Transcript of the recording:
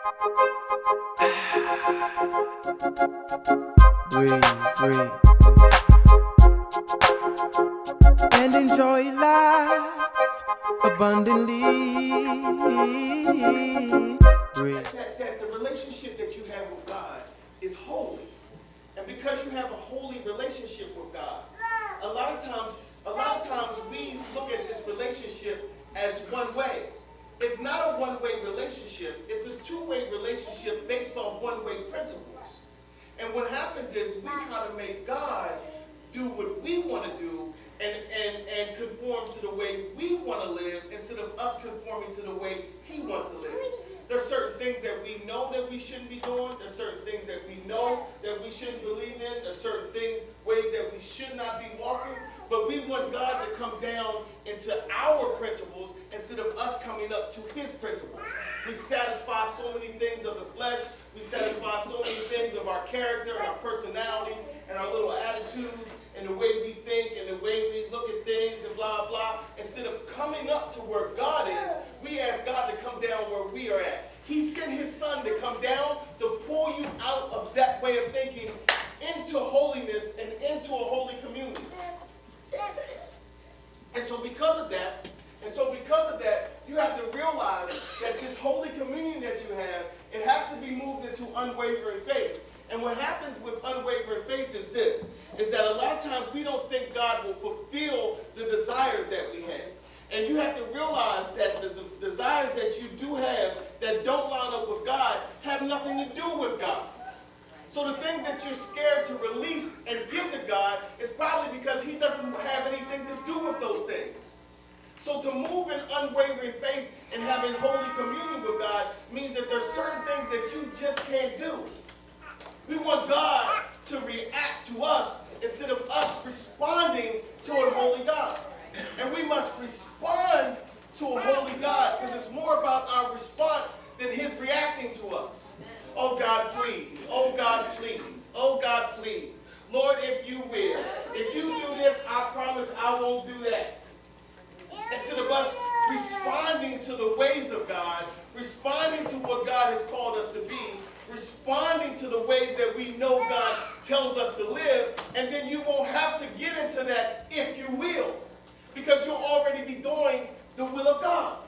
Breathe, and enjoy life abundantly. Breathe. That the relationship that you have with God is holy. And because you have a holy relationship with God, a lot of times we look at this relationship as one way. It's not a one-way relationship. It's a two-way relationship based off one-way principles. And what happens is we try to make God do what we want to do and conform to the way we want to live instead of us conforming to the way he wants to live. There's certain things that we know that we shouldn't be doing. There's certain things that we know that we shouldn't believe in. There's certain ways that we should not be walking. But we want God to come down into our principles instead of us coming up to his principles. We satisfy so many things of the flesh. We satisfy so many things of our character and our personalities and our little attitudes and the way we think and the way we look at things and blah, blah. Instead of coming up to where God is, we ask God to come down where we are at. He sent his son to come down to pull you out of that way of thinking into holiness and into a holy community. And so because of that, you have to realize that this holy communion that you have, it has to be moved into unwavering faith. And what happens with unwavering faith is this, is that a lot of times we don't think God will fulfill the desires that we have. And you have to realize that the desires that you do have that don't line up with God have nothing to do with God. So the things that you're scared to release and give to God is probably because he doesn't have anything to do with those things. So to move in unwavering faith and having holy communion with God means that there's certain things that you just can't do. We want God to react to us instead of us responding to a holy God. And we must respond to a holy God because it's more about our response than his reacting to us. Oh God, please. Oh God, please. Oh God, please. Lord, if you will. If you do this, I promise I won't do that. Instead of us responding to the ways of God, responding to what God has called us to be, responding to the ways that we know God tells us to live, and then you won't have to get into that if you will, because you'll already be doing the will of God.